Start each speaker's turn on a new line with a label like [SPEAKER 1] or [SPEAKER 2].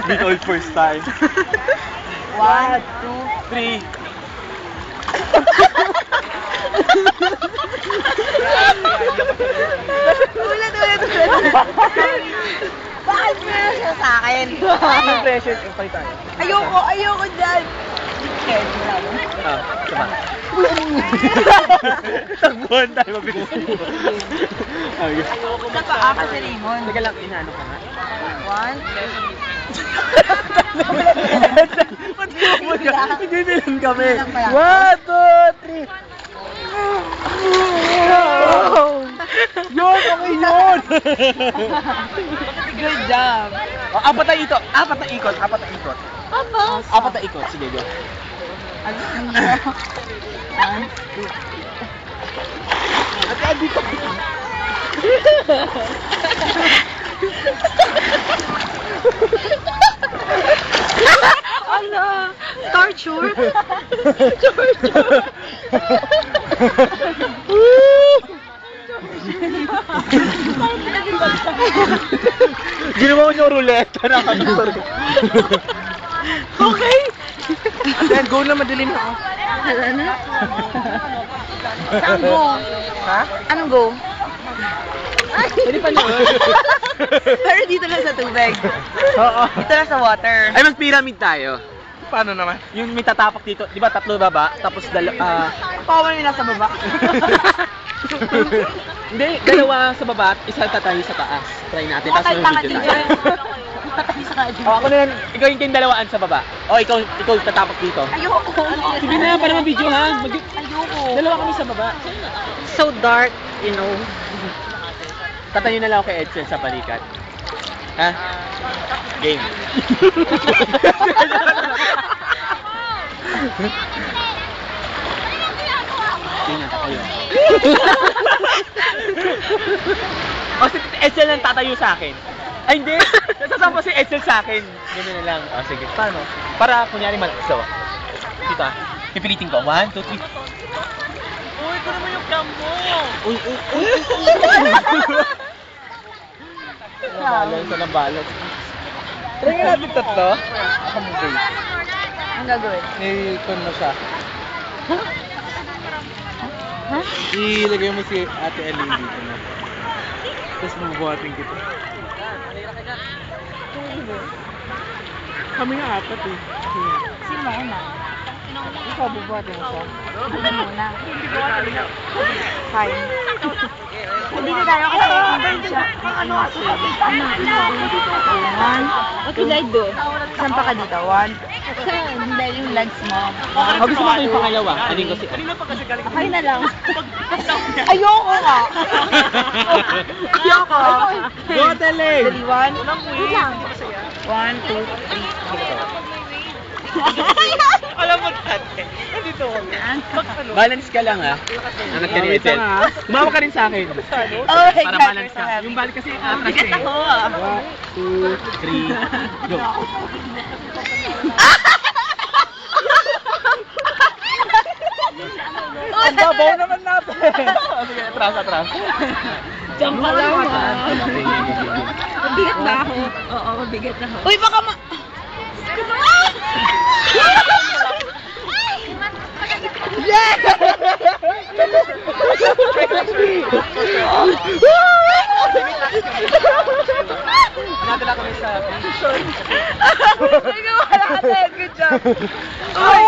[SPEAKER 1] Bicol first time.
[SPEAKER 2] 1,
[SPEAKER 1] 3.
[SPEAKER 2] Ulit. Bakit mo na siya sa akin?
[SPEAKER 1] Ano pressure? Pay tayo.
[SPEAKER 2] Ayoko dyan. Scared mo lang.
[SPEAKER 1] Sama. Tagbuhan tayo, mabilis.
[SPEAKER 2] Sa paa kasi Raymond.
[SPEAKER 1] Teka lang, inaano ka nga.
[SPEAKER 2] 1,
[SPEAKER 1] Ba't mo ka? Hindi nilang kami. 1, 2, 3. Yun, okay yun!
[SPEAKER 2] Good job.
[SPEAKER 1] Apat na ikot. Apat na ikot. Apat na ikot. Sige, go.
[SPEAKER 2] 1, 2.
[SPEAKER 1] Ate, dito.
[SPEAKER 2] Ano? Torture?
[SPEAKER 1] Ginawa ko niyo roulette.
[SPEAKER 2] Okay.
[SPEAKER 1] Then, go na, madilim na ako.
[SPEAKER 2] Ano? Saan go?
[SPEAKER 1] Ha?
[SPEAKER 2] Anong go?
[SPEAKER 1] Pwede pa na.
[SPEAKER 2] Pero dito lang sa tubig.
[SPEAKER 1] Oo.
[SPEAKER 2] Dito lang sa water.
[SPEAKER 1] Ay, mas pyramid tayo. Paano naman? Yung may tatapak dito, di ba tatlo baba, tapos
[SPEAKER 2] Pawan mo nasa baba.
[SPEAKER 1] hindi, dalawa sa baba at isa tatayo sa taas. Try natin, tapos may video tayo. Ako na lang, ikaw yung kayong dalawaan sa baba. O, ikaw tatapak dito.
[SPEAKER 2] Ayoko.
[SPEAKER 1] Sige na, para ma-video ha.
[SPEAKER 2] Ayoko.
[SPEAKER 1] Dalawa kami sa baba.
[SPEAKER 2] So dark, you know.
[SPEAKER 1] Tatayo na lang ako kay Edsel sa balikat. Ha? Game. Tingnan tayo. O, si Edsel lang tatayo sa akin. Ay, hindi! Nasasama si Edsel sa akin. Ganun na lang. O, sige. Paano? Para, kunyari, malakas ako. Dito ah. Pipilitin ko. 1, 2, 3. Uy, ito naman yung cam mo! Uy! Nabalot, sa nabalot. Try nga natin tatlo. Ako mo ba?
[SPEAKER 2] Ang gagawin?
[SPEAKER 1] I-con mo siya.
[SPEAKER 2] Huh?
[SPEAKER 1] Ilagay mo si Ate Ellen dito na. Tapos mabubuhatin kita. Kami nga apat eh.
[SPEAKER 2] Sino una?
[SPEAKER 1] Ikaw, bubuhatin mo siya.
[SPEAKER 2] Ano muna? Fine. Hindi na tayo kasi hindi siya. Ano? What did I do? Saan pa ka dito? 1? Hindi yung legs mo.
[SPEAKER 1] Gusto mo ko yung pangalawa. Aling ko si
[SPEAKER 2] Okay na lang. Ayoko nga. Ayoko.
[SPEAKER 1] Go, Teleng!
[SPEAKER 2] 3, 1. Wait lang. 1, 2, 3.
[SPEAKER 1] Alam mo, tate. Dito ko. Balance ka lang ha. Anak ka ni Ethel. Umawa ka rin sa akin.
[SPEAKER 2] Oh my
[SPEAKER 1] Para
[SPEAKER 2] God,
[SPEAKER 1] balance ka.
[SPEAKER 2] you're so
[SPEAKER 1] Yung balance kasi atras
[SPEAKER 2] Bigat
[SPEAKER 1] eh.
[SPEAKER 2] ako.
[SPEAKER 1] 1, 2, 3, go. Ang babaw naman natin. Sige, atras.
[SPEAKER 2] Jump ka lang Mabigat ba ako? Oo, mabigat ako. Uy, baka Yes!
[SPEAKER 1] Natin ako sa
[SPEAKER 2] Nagawa natin. Good job. Uy!